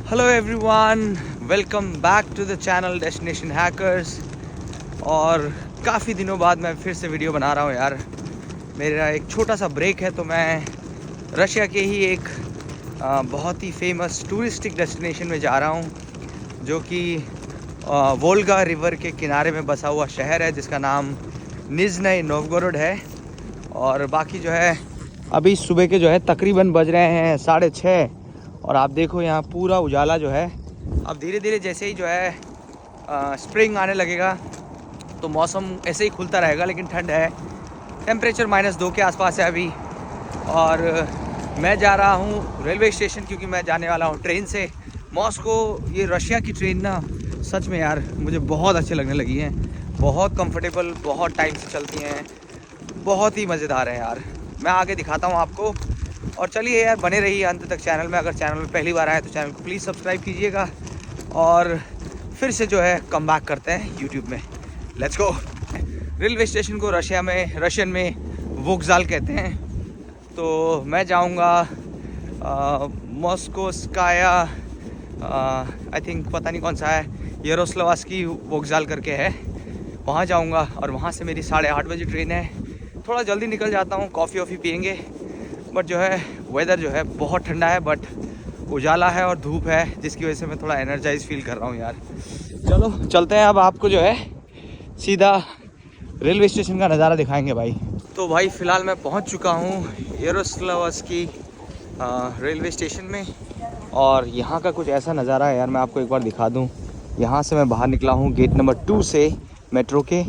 Hello everyone, welcome back to the channel Destination Hackers. और काफ़ी दिनों बाद मैं फिर से वीडियो बना रहा हूँ यार। मेरा एक छोटा सा ब्रेक है, तो मैं रशिया के ही एक बहुत ही फेमस टूरिस्टिक डेस्टिनेशन में जा रहा हूँ, जो कि वोल्गा रिवर के किनारे में बसा हुआ शहर है, जिसका नाम निज़्नी नोवगोरोड है। और बाकी जो है, अभी सुबह के जो है तकरीबन बज रहे हैं 6:30, और आप देखो यहाँ पूरा उजाला जो है। अब धीरे धीरे जैसे ही जो है स्प्रिंग आने लगेगा, तो मौसम ऐसे ही खुलता रहेगा, लेकिन ठंड है। टेम्परेचर -2 के आसपास है अभी। और मैं जा रहा हूँ रेलवे स्टेशन, क्योंकि मैं जाने वाला हूँ ट्रेन से मॉस्को। ये रशिया की ट्रेन ना सच में यार मुझे बहुत अच्छी लगने लगी हैं। बहुत कंफर्टेबल, बहुत टाइम से चलती हैं, बहुत ही मज़ेदार है यार। मैं आगे दिखाता हूँ आपको। और चलिए यार, बने रहिए अंत तक चैनल में। अगर चैनल में पहली बार आए तो चैनल को प्लीज़ सब्सक्राइब कीजिएगा, और फिर से जो है कम बैक करते हैं यूट्यूब में। Let's go. रेलवे स्टेशन को रशियन में वोक्जाल कहते हैं। तो मैं जाऊंगा मॉस्कोस्काया, आई थिंक, पता नहीं कौन सा है, यारोस्लावस्की वोक्जाल करके है। वहाँ जाऊंगा, और वहाँ से मेरी 8:30 बजे ट्रेन है। थोड़ा जल्दी निकल जाता हूँ, कॉफ़ी वॉफ़ी पियेंगे। बट जो है वेदर जो है बहुत ठंडा है, बट उजाला है और धूप है, जिसकी वजह से मैं थोड़ा एनर्जाइज फील कर रहा हूँ यार। चलो चलते हैं। अब आपको जो है सीधा रेलवे स्टेशन का नज़ारा दिखाएंगे भाई। तो भाई फ़िलहाल मैं पहुँच चुका हूँ यारोस्लावस्की रेलवे स्टेशन में, और यहाँ का कुछ ऐसा नज़ारा है यार, मैं आपको एक बार दिखा दूँ। यहाँ से मैं बाहर निकला हूँ गेट नंबर 2 से मेट्रो के,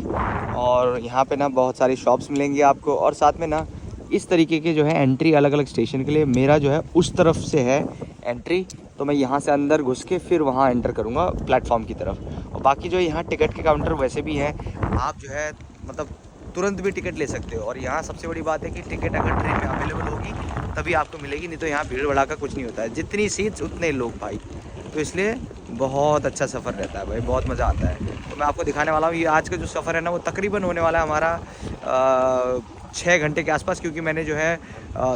और यहाँ पे ना बहुत सारी शॉप्स मिलेंगी आपको, और साथ में ना इस तरीके के जो है एंट्री अलग अलग स्टेशन के लिए। मेरा जो है उस तरफ से है एंट्री, तो मैं यहाँ से अंदर घुस के फिर वहाँ एंटर करूँगा प्लेटफॉर्म की तरफ। और बाकी जो यहाँ टिकट के काउंटर वैसे भी है, आप जो है मतलब तुरंत भी टिकट ले सकते हो। और यहाँ सबसे बड़ी बात है कि टिकट अगर ट्रेन में अवेलेबल होगी तभी आपको मिलेगी, नहीं तो यहाँ भीड़ भड़ाका कुछ नहीं होता है। जितनी सीट्स उतने लोग भाई, तो इसलिए बहुत अच्छा सफ़र रहता है भाई, बहुत मज़ा आता है। तो मैं आपको दिखाने वाला हूँ। ये आज का जो सफ़र है ना, वो तकरीबन होने वाला है हमारा 6 घंटे के आसपास, क्योंकि मैंने जो है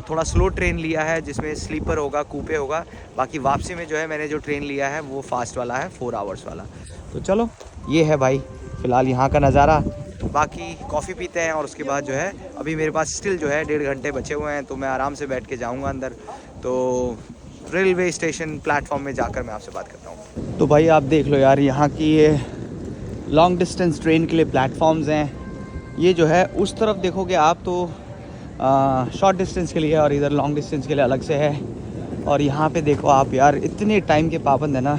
थोड़ा स्लो ट्रेन लिया है, जिसमें स्लीपर होगा, कूपे होगा। बाकी वापसी में जो है मैंने जो ट्रेन लिया है वो फास्ट वाला है, 4 आवर्स वाला। तो चलो, ये है भाई फ़िलहाल यहाँ का नज़ारा। बाकी कॉफ़ी पीते हैं, और उसके बाद जो है अभी मेरे पास स्टिल जो है 1.5 घंटे बचे हुए हैं, तो मैं आराम से बैठ के जाऊँगा अंदर। तो रेलवे स्टेशन प्लेटफॉर्म में जाकर मैं आपसे बात करता हूँ। तो भाई आप देख लो यार, यहाँ की ये लॉन्ग डिस्टेंस ट्रेन के लिए प्लेटफॉर्म्स हैं। ये जो है उस तरफ देखोगे आप तो शॉर्ट डिस्टेंस के लिए, और इधर लॉन्ग डिस्टेंस के लिए अलग से है। और यहाँ पे देखो आप यार, इतने टाइम के पाबंद है ना।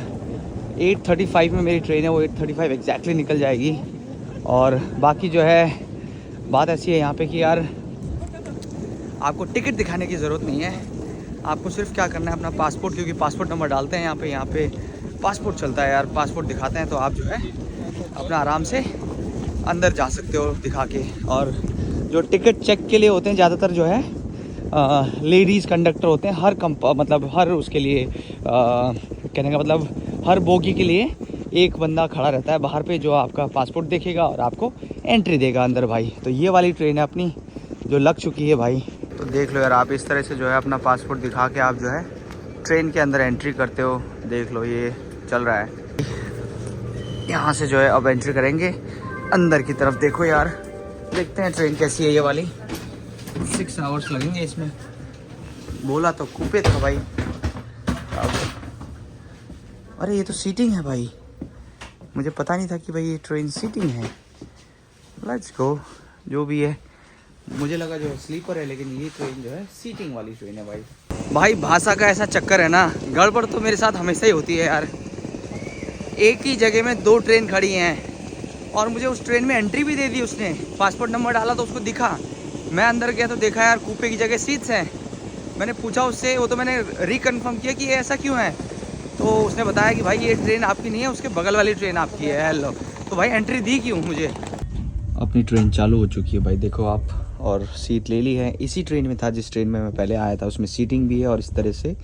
8:35 में मेरी ट्रेन है, वो 8:35 एग्जैक्टली निकल जाएगी। और बाकी जो है बात ऐसी है यहाँ पे कि यार आपको टिकट दिखाने की ज़रूरत नहीं है। आपको सिर्फ क्या करना है, अपना पासपोर्ट, क्योंकि पासपोर्ट नंबर डालते हैं यहाँ पे पासपोर्ट चलता है यार। पासपोर्ट दिखाते हैं तो आप जो है अपना आराम से अंदर जा सकते हो दिखा के। और जो टिकट चेक के लिए होते हैं ज़्यादातर जो है लेडीज़ कंडक्टर होते हैं। मतलब हर उसके लिए कहने का मतलब हर बोगी के लिए एक बंदा खड़ा रहता है बाहर पे, जो आपका पासपोर्ट देखेगा और आपको एंट्री देगा अंदर भाई। तो ये वाली ट्रेन है अपनी, जो लग चुकी है भाई। तो देख लो यार, आप इस तरह से जो है अपना पासपोर्ट दिखा के आप जो है ट्रेन के अंदर एंट्री करते हो। देख लो ये चल रहा है। यहाँ से जो है अब एंट्री करेंगे अंदर की तरफ। देखो यार, देखते हैं ट्रेन कैसी है ये वाली। 6 आवर्स लगेंगे इसमें, बोला तो कूपे था भाई। अरे ये तो सीटिंग है भाई, मुझे पता नहीं था कि भाई ये ट्रेन सीटिंग है। लेट्स गो, जो भी है। मुझे लगा जो है स्लीपर है, लेकिन ये ट्रेन जो है सीटिंग वाली ट्रेन है भाई। भाषा का ऐसा चक्कर है ना, गड़बड़ तो मेरे साथ हमेशा ही होती है यार। एक ही जगह में 2 ट्रेन खड़ी हैं, और मुझे उस ट्रेन में एंट्री भी दे दी उसने। पासपोर्ट नंबर डाला तो उसको दिखा, मैं अंदर गया तो देखा यार कूपे की जगह सीट्स हैं। मैंने पूछा उससे, वो तो मैंने रिकन्फर्म किया कि ये ऐसा क्यों है, तो उसने बताया कि भाई ये ट्रेन आपकी नहीं है, उसके बगल वाली ट्रेन आपकी है। हेलो, तो भाई एंट्री दी क्यों मुझे। अपनी ट्रेन चालू हो चुकी है भाई, देखो आप, और सीट ले ली है। इसी ट्रेन में था जिस ट्रेन में मैं पहले आया था, उसमें सीटिंग भी है और इस तरह से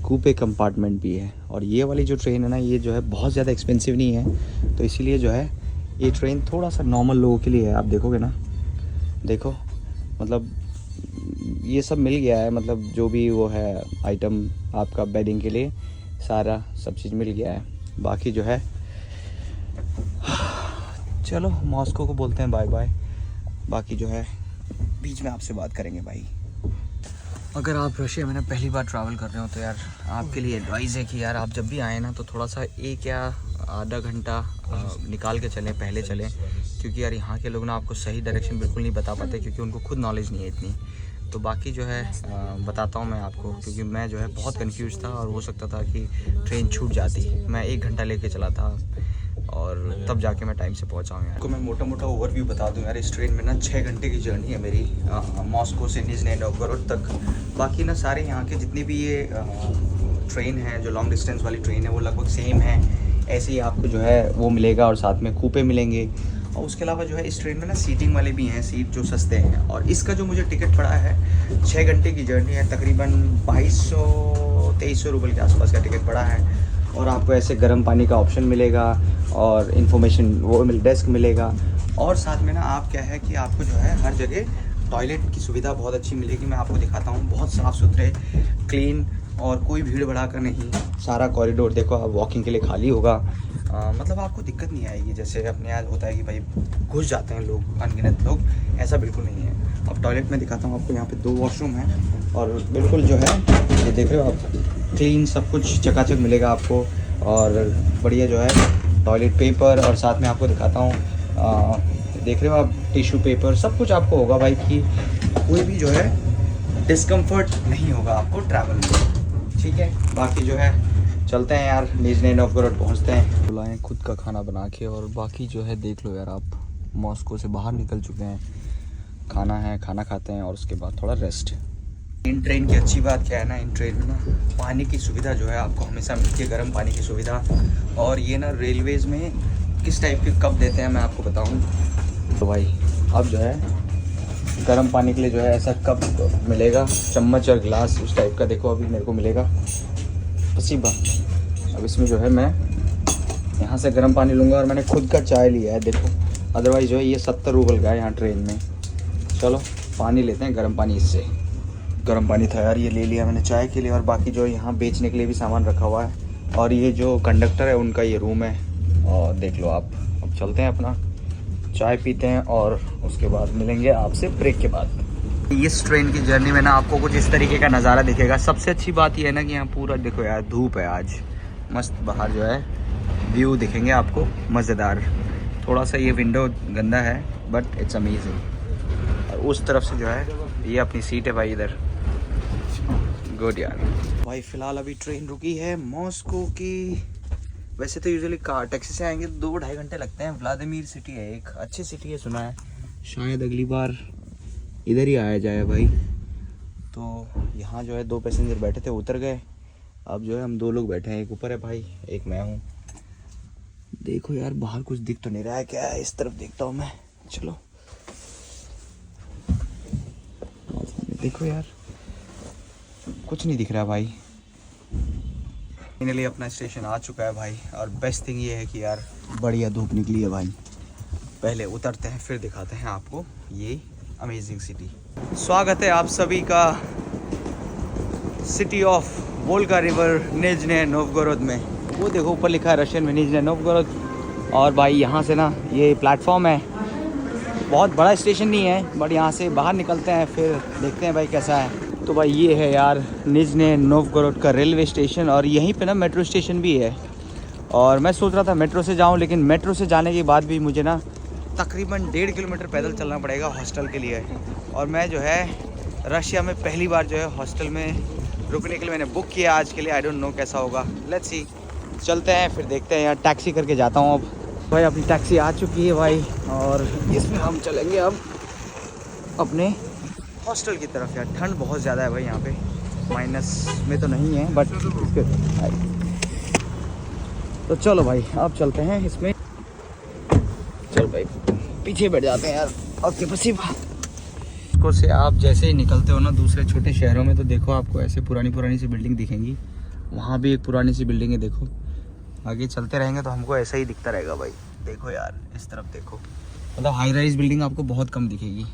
कूपे कंपार्टमेंट भी है। और ये वाली जो ट्रेन है ना, ये जो है बहुत ज़्यादा एक्सपेंसिव नहीं है, तो इसीलिए जो है ये ट्रेन थोड़ा सा नॉर्मल लोगों के लिए है। आप देखोगे ना, देखो मतलब ये सब मिल गया है, मतलब जो भी वो है आइटम आपका बेडिंग के लिए, सारा सब चीज़ मिल गया है। बाकी जो है चलो मॉस्को को बोलते हैं बाय बाय। बाकी जो है बीच में आपसे बात करेंगे भाई। अगर आप रशिया में ना पहली बार ट्रैवल कर रहे हो तो यार आपके लिए एडवाइस है कि यार आप जब भी आए ना तो थोड़ा सा 1 या आधा घंटा निकाल के चलें, पहले चलें, क्योंकि यार यहाँ के लोग ना आपको सही डायरेक्शन बिल्कुल नहीं बता पाते, क्योंकि उनको खुद नॉलेज नहीं है इतनी। तो बाकी जो है बताता हूँ मैं आपको, क्योंकि मैं जो है बहुत कंफ्यूज था और हो सकता था कि ट्रेन छूट जाती। मैं 1 घंटा लेके चला था और तब जाके मैं टाइम से पहुँचा हूँ यार। को मैं मोटा मोटा ओवरव्यू बता दूँ यार, इस ट्रेन में ना 6 घंटे की जर्नी है मेरी मॉस्को से निज़नी नोवगोरोड तक। बाकी ना सारे यहाँ के जितने भी ये ट्रेन हैं जो लॉन्ग डिस्टेंस वाली ट्रेन है वो लगभग सेम है। ऐसे ही आपको जो है वो मिलेगा और साथ में कूपे मिलेंगे। और उसके अलावा जो है इस ट्रेन में ना सीटिंग वाले भी हैं, सीट जो सस्ते हैं। और इसका जो मुझे टिकट पड़ा है 6 घंटे की जर्नी है, तकरीबन 2200-2300 रुपये के आसपास का टिकट पड़ा है। और आपको ऐसे गर्म पानी का ऑप्शन मिलेगा और इन्फॉर्मेशन वो डेस्क मिलेगा। और साथ में ना आप क्या है कि आपको जो है हर जगह टॉयलेट की सुविधा बहुत अच्छी मिलेगी। मैं आपको दिखाता हूँ, बहुत साफ़ सुथरे, क्लीन और कोई भीड़ भड़ाका नहीं। सारा कॉरिडोर देखो आप वॉकिंग के लिए खाली होगा। मतलब आपको दिक्कत नहीं आएगी जैसे अपने यहाँ होता है कि भाई घुस जाते हैं लोग, अनगिनत लोग, ऐसा बिल्कुल नहीं है। अब टॉयलेट में दिखाता हूँ आपको, यहाँ पे 2 वॉशरूम हैं और बिल्कुल जो है ये देख रहे हो आप, क्लीन सब कुछ चकाचक मिलेगा आपको। और बढ़िया जो है टॉयलेट पेपर, और साथ में आपको दिखाता हूँ देख रहे हो आप टिश्यू पेपर, सब कुछ आपको होगा भाई कि कोई भी जो है डिस्कम्फर्ट नहीं होगा आपको ट्रैवल में, ठीक है। बाकी जो है चलते हैं यार, निज़नी नोवगोरोड पहुंचते हैं। बुलाएं खुद का खाना बना के। और बाकी जो है देख लो यार, आप मॉस्को से बाहर निकल चुके हैं, खाना है, खाना खाते हैं और उसके बाद थोड़ा रेस्ट। इन ट्रेन की अच्छी बात क्या है ना, इन ट्रेन में ना पानी की सुविधा जो है आपको हमेशा मिलती है, गर्म पानी की सुविधा। और ये ना रेलवेज़ में किस टाइप के कप देते हैं मैं आपको बताऊँ तो भाई, अब जो है गर्म पानी के लिए जो है ऐसा कप मिलेगा, चम्मच और गिलास उस टाइप का। देखो अभी मेरे को मिलेगा पसीबा। अब इसमें जो है मैं यहाँ से गर्म पानी लूँगा और मैंने खुद का चाय लिया है देखो, अदरवाइज़ जो है ये 70 रुपये का है यहाँ ट्रेन में। चलो पानी लेते हैं, गर्म पानी। इससे गर्म पानी था यार, ये ले लिया मैंने चाय के लिए। और बाकी जो यहाँ बेचने के लिए भी सामान रखा हुआ है। और ये जो कंडक्टर है उनका ये रूम है, और देख लो आप। अब चलते हैं अपना चाय पीते हैं और उसके बाद मिलेंगे आपसे ब्रेक के बाद। इस ट्रेन की जर्नी में ना आपको कुछ इस तरीके का नज़ारा दिखेगा। सबसे अच्छी बात यह है ना कि यहाँ पूरा देखो यार, धूप है आज, मस्त बाहर जो है व्यू दिखेंगे आपको मज़ेदार। थोड़ा सा ये विंडो गंदा है बट इट्स अमेजिंग। और उस तरफ से जो है ये अपनी सीट है भाई इधर। गुड यार भाई। फ़िलहाल अभी ट्रेन रुकी है मॉस्को की। वैसे तो यूजुअली कार टैक्सी से आएंगे 2-2.5 घंटे लगते हैं। व्लादिमीर सिटी है, एक अच्छी सिटी है सुना है, शायद अगली बार इधर ही आया जाए भाई। तो यहाँ जो है 2 पैसेंजर बैठे थे, उतर गए। अब जो है हम 2 लोग बैठे हैं, एक ऊपर है भाई, एक मैं हूँ। देखो यार बाहर कुछ दिख तो नहीं रहा है, क्या है इस तरफ देखता हूँ मैं। चलो देखो यार, कुछ नहीं दिख रहा भाई। फाइनली अपना स्टेशन आ चुका है भाई। और बेस्ट थिंग ये है कि यार बढ़िया धूप निकली है भाई। पहले उतरते हैं फिर दिखाते हैं आपको ये अमेजिंग सिटी। स्वागत है आप सभी का city of Volga river Nizhny Novgorod में। वो देखो ऊपर लिखा है रशियन में निज़नी नोवगोरोड। और भाई यहाँ से ना ये प्लेटफॉर्म है, बहुत बड़ा स्टेशन नहीं है बट यहाँ से बाहर निकलते हैं फिर देखते हैं भाई कैसा है। तो भाई ये है यार निज़नी नोवगोरोड का रेलवे स्टेशन। और यहीं पे ना मेट्रो स्टेशन भी है। और मैं सोच रहा था मेट्रो से जाऊँ, लेकिन मेट्रो से जाने के बाद भी मुझे ना तकरीबन 1.5 किलोमीटर पैदल चलना पड़ेगा हॉस्टल के लिए। और मैं जो है रशिया में पहली बार जो है हॉस्टल में रुकने के लिए मैंने बुक किया आज के लिए। आई डोंट नो कैसा होगा, लेट्स सी। चलते हैं फिर देखते हैं यार, टैक्सी करके जाता हूँ। अब भाई अपनी टैक्सी आ चुकी है भाई, और इसमें हम चलेंगे अब अपने हॉस्टल की तरफ। यार ठंड बहुत ज़्यादा है भाई यहाँ पे, माइनस में तो नहीं है बट तो चलो भाई अब चलते हैं इसमें। चल भाई पीछे बैठ जाते हैं यार। ओके पसीबा। इसको से आप जैसे ही निकलते हो ना दूसरे छोटे शहरों में, तो देखो आपको ऐसे पुरानी सी बिल्डिंग दिखेंगी। वहाँ भी एक पुरानी सी बिल्डिंग है, देखो। आगे चलते रहेंगे तो हमको ऐसा ही दिखता रहेगा भाई। देखो यार इस तरफ देखो, मतलब हाई राइज बिल्डिंग आपको बहुत कम दिखेगी।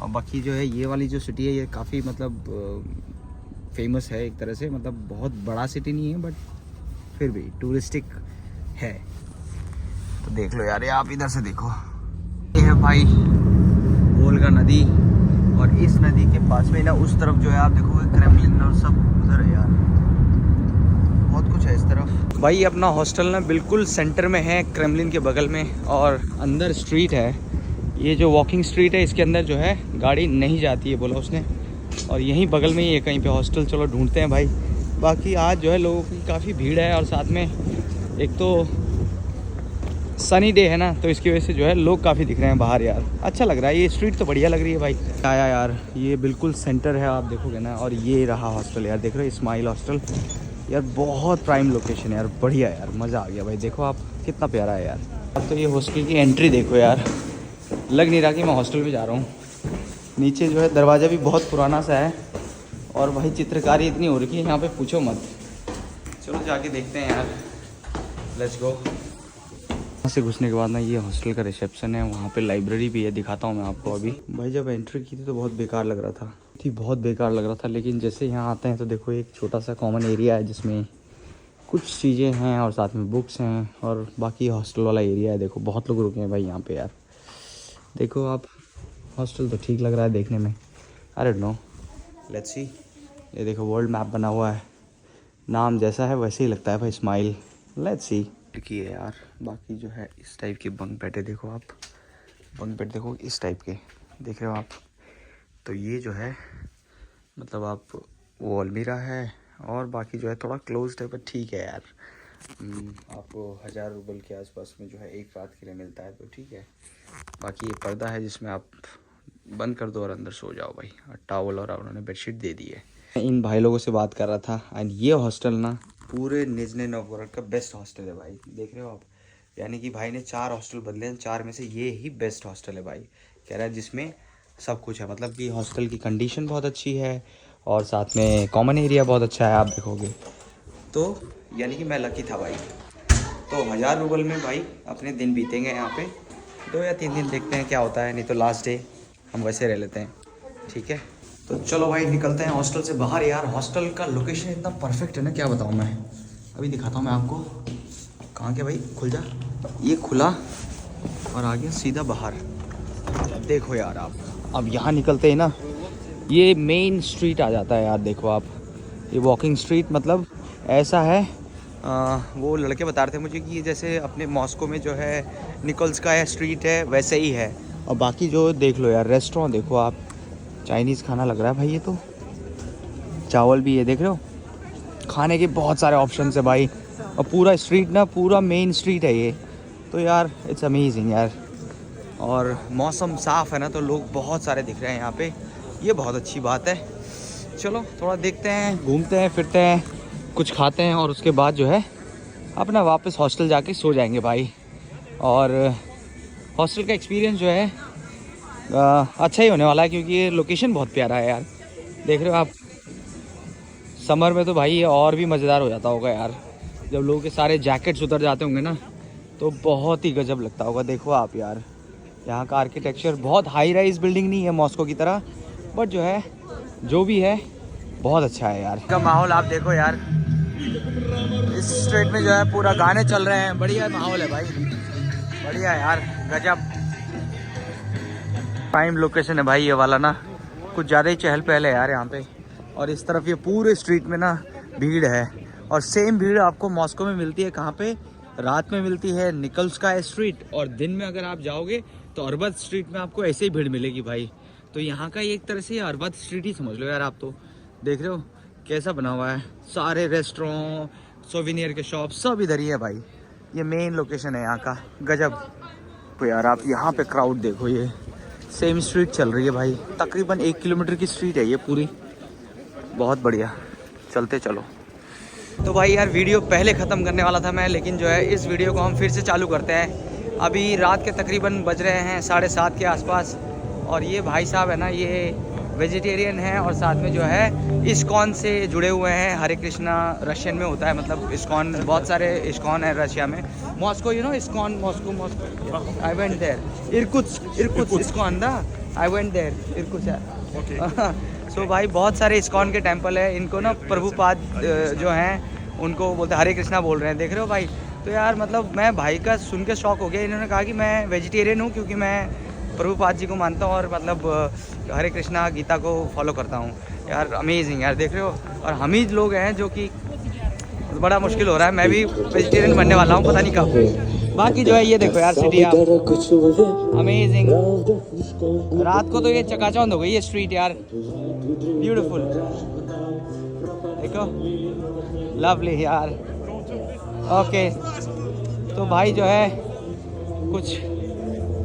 और बाकी जो है ये वाली जो सिटी है ये काफ़ी मतलब फेमस है एक तरह से, मतलब बहुत बड़ा सिटी नहीं है बट फिर भी टूरिस्टिक है। तो देख लो यार, ये आप इधर से देखो, ये है भाई वोल्गा नदी, और इस नदी के पास में ना उस तरफ जो है आप देखोगे क्रेमलिन और सब उधर है यार, बहुत कुछ है इस तरफ। भाई अपना हॉस्टल ना बिल्कुल सेंटर में है, क्रेमलिन के बगल में, और अंदर स्ट्रीट है, ये जो वॉकिंग स्ट्रीट है इसके अंदर जो है गाड़ी नहीं जाती है बोला उसने, और यहीं बगल में ही है कहीं पे हॉस्टल। चलो ढूंढते हैं भाई। बाकी आज जो है लोगों की काफ़ी भीड़ है, और साथ में एक तो सनी डे है ना, तो इसकी वजह से जो है लोग काफ़ी दिख रहे हैं बाहर यार। अच्छा लग रहा है, ये स्ट्रीट तो बढ़िया लग रही है भाई। आया यार, ये बिल्कुल सेंटर है आप देखोगे ना, और ये रहा हॉस्टल यार, देख रहे हो इस्माइल हॉस्टल यार, बहुत प्राइम लोकेशन है यार, बढ़िया यार, मज़ा आ गया भाई। देखो आप कितना प्यारा है यार। अब तो ये हॉस्टल की एंट्री देखो यार, लग नहीं रहा कि मैं हॉस्टल में जा रहा हूँ। नीचे जो है दरवाज़ा भी बहुत पुराना सा है, और भाई चित्रकारी इतनी हो रखी है यहाँ पे पूछो मत। चलो जाके देखते हैं यार, लेट्स गो। यहाँ से घुसने के बाद ना ये हॉस्टल का रिसेप्शन है, वहाँ पे लाइब्रेरी भी है, दिखाता हूँ मैं आपको अभी। भाई जब एंट्री की थी तो बहुत बेकार लग रहा था, बहुत बेकार लग रहा था, लेकिन जैसे यहाँ आते हैं तो देखो एक छोटा सा कॉमन एरिया है जिसमें कुछ चीज़ें हैं, और साथ में बुक्स हैं, और बाकी हॉस्टल वाला एरिया है। देखो बहुत लोग रुके हैं भाई यहाँ पे यार, देखो आप, हॉस्टल तो ठीक लग रहा है देखने में। I don't know, let's see. ये देखो वर्ल्ड मैप बना हुआ है, नाम जैसा है वैसे ही लगता है भाई, स्माइल। लेट्स सी की है यार। बाकी जो है इस टाइप के बंक बेड है, देखो आप, बंक बेड देखो इस टाइप के, देख रहे हो आप। तो ये जो है मतलब आप वो अलमीरा है, और बाकी जो है थोड़ा क्लोज्ड है, पर ठीक है यार। आपको 1000 रुपये के आसपास में जो है एक रात के लिए मिलता है, तो ठीक है। बाकी ये पर्दा है जिसमें आप बंद कर दो और अंदर सो जाओ भाई, और टावल और उन्होंने बेडशीट दे दी है। इन भाई लोगों से बात कर रहा था, एंड ये हॉस्टल ना पूरे निज़्नी नोवगोरोड का बेस्ट हॉस्टल है भाई, देख रहे हो आप। यानी कि भाई ने 4 हॉस्टल बदले हैं, 4 में से ये ही बेस्ट हॉस्टल है भाई, कह रहा है, जिसमें सब कुछ है। मतलब कि हॉस्टल की कंडीशन बहुत अच्छी है, और साथ में कॉमन एरिया बहुत अच्छा है, आप देखोगे तो। यानी कि मैं लकी था भाई। तो 1000 रुपये में भाई अपने दिन बीतेंगे यहाँ पे, 2 या 3 दिन, देखते हैं क्या होता है, नहीं तो लास्ट डे हम वैसे रह लेते हैं, ठीक है। तो चलो भाई निकलते हैं हॉस्टल से बाहर यार। हॉस्टल का लोकेशन इतना परफेक्ट है ना, क्या बताऊँ मैं, अभी दिखाता हूँ मैं आपको। कहाँ के भाई, खुल जा, ये खुला और आ गया सीधा बाहर। देखो यार आप, अब यहाँ निकलते हैं ना, ये मेन स्ट्रीट आ जाता है यार, देखो आप, ये वॉकिंग स्ट्रीट मतलब ऐसा है। वो लड़के बता रहे थे मुझे कि ये जैसे अपने मॉस्को में जो है निकोल्स्काया स्ट्रीट है वैसे ही है। और बाकी जो देख लो यार, रेस्टोरेंट देखो आप, चाइनीज़ खाना लग रहा है भाई, ये तो चावल भी है, देख रहे हो, खाने के बहुत सारे ऑप्शन है भाई। और पूरा स्ट्रीट ना, पूरा मेन स्ट्रीट है ये, तो यार इट्स अमेजिंग यार। और मौसम साफ़ है ना, तो लोग बहुत सारे दिख रहे हैं यहाँ पे, ये बहुत अच्छी बात है। चलो थोड़ा देखते हैं, घूमते हैं, फिरते हैं, कुछ खाते हैं, और उसके बाद जो है अपना वापस हॉस्टल जाके सो जाएंगे भाई। और हॉस्टल का एक्सपीरियंस जो है अच्छा ही होने वाला है, क्योंकि ये लोकेशन बहुत प्यारा है यार, देख रहे हो आप। समर में तो भाई ये और भी मज़ेदार हो जाता होगा यार, जब लोगों के सारे जैकेट्स उतर जाते होंगे ना, तो बहुत ही गजब लगता होगा। देखो आप यार, यहाँ का आर्किटेक्चर बहुत हाई राइज बिल्डिंग नहीं है मॉस्को की तरह, बट जो है जो भी है बहुत अच्छा है यार। का माहौल आप देखो यार, इस स्ट्रीट में जो है पूरा गाने चल रहे हैं, बढ़िया माहौल है भाई, बढ़िया यार, गजब प्राइम लोकेशन है भाई ये वाला ना, कुछ ज़्यादा ही चहल पहल है यार यहाँ पे। और इस तरफ ये पूरे स्ट्रीट में ना भीड़ है, और सेम भीड़ आपको मॉस्को में मिलती है, कहाँ पे, रात में मिलती है निकोल्स्काया स्ट्रीट, और दिन में अगर आप जाओगे तो अरबत स्ट्रीट में आपको ऐसे ही भीड़ मिलेगी भाई। तो यहाँ का एक तरह से अरबत स्ट्रीट ही समझ लो यार आप। तो देख रहे हो कैसा बना हुआ है, सारे रेस्टोरेंट, सोविनियर के शॉप सब इधर ही है भाई, ये मेन लोकेशन है यहाँ का, गजब। तो यार आप यहाँ पे क्राउड देखो, ये सेम स्ट्रीट चल रही है भाई, तकरीबन 1 किलोमीटर की स्ट्रीट है ये पूरी, बहुत बढ़िया। चलते चलो। तो भाई यार वीडियो पहले ख़त्म करने वाला था मैं, लेकिन जो है इस वीडियो को हम फिर से चालू करते हैं। अभी रात के तकरीबन बज रहे हैं 7:30 के आसपास, और ये भाई साहब है ना, ये वेजिटेरियन है, और साथ में जो है इस्कॉन से जुड़े हुए हैं। हरे कृष्णा रशियन में होता है, मतलब इस्कॉन, बहुत सारे इस्कॉन है रशिया में। Moscow, you know ISKCON, Moscow I went there, Irkutsk ISKCON दा, आई वेंट देयर इरकुत्स्क। सो भाई बहुत सारे इस्कॉन के टेंपल है, इनको ना प्रभुपाद जो हैं उनको बोलते हरे कृष्णा बोल रहे हैं, देख रहे हो भाई। तो यार मतलब मैं भाई का सुन के शौक हो गया। इन्होंने कहा कि मैं वेजिटेरियन हूँ क्योंकि मैं प्रभुपाद जी को मानता हूँ और मतलब हरे कृष्णा गीता को फॉलो करता हूँ। यार अमेजिंग यार, देख रहे हो। और हम ही लोग हैं जो कि बड़ा मुश्किल हो रहा है, मैं भी वेजिटेरियन बनने वाला हूँ, पता नहीं कब। बाकी जो है ये देखो यार सिटी आप, अमेजिंग। रात को तो ये चकाचौंध हो गई ये स्ट्रीट यार, ब्यूटीफुल, देखो, लवली यार। ओके तो भाई जो है कुछ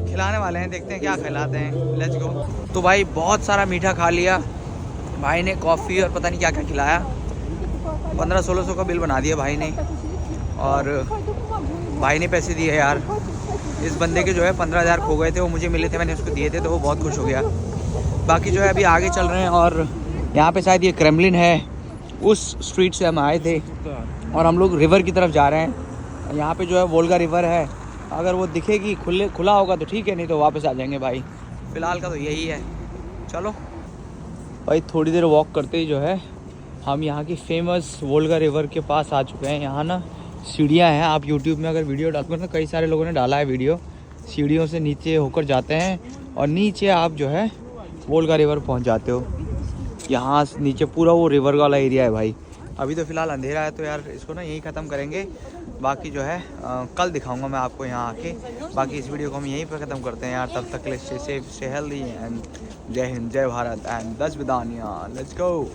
खिलाने वाले हैं, देखते हैं क्या खिलाते हैं, लेट्स गो। तो भाई बहुत सारा मीठा खा लिया, भाई ने कॉफ़ी और पता नहीं क्या क्या खिलाया। 1500-1600 का बिल बना दिया भाई ने, और भाई ने पैसे दिए यार। इस बंदे के जो है 15,000 खो गए थे, वो मुझे मिले थे, मैंने उसको दिए थे, तो वो बहुत खुश हो गया। बाकी जो है अभी आगे चल रहे हैं और यहाँ पे शायद ये क्रेमलिन है, उस स्ट्रीट से हम आए थे और हम लोग रिवर की तरफ जा रहे हैं। यहाँ पे जो है वोल्गा रिवर है, अगर वो दिखेगी खुला होगा तो ठीक है, नहीं तो वापस आ जाएंगे भाई। फ़िलहाल का तो यही है, चलो भाई। थोड़ी देर वॉक करते ही जो है हम यहाँ की फेमस वोल्गा रिवर के पास आ चुके हैं। यहाँ ना सीढ़ियाँ हैं, आप यूट्यूब में अगर वीडियो डालते हो ना, कई सारे लोगों ने डाला है वीडियो, सीढ़ियों से नीचे होकर जाते हैं और नीचे आप जो है वोल्गा रिवर पहुँच जाते हो। यहाँ नीचे पूरा वो रिवर वाला एरिया है भाई। अभी तो फ़िलहाल अंधेरा है, तो यार इसको ना यहीं ख़त्म करेंगे। बाकी जो है कल दिखाऊंगा मैं आपको यहाँ आके। बाकी इस वीडियो को हम यहीं पर ख़त्म करते हैं यार। तब तक के लिए stay safe, stay healthy and जय हिंद, जय भारत एंड 10 विदानिया, लेट्स गो।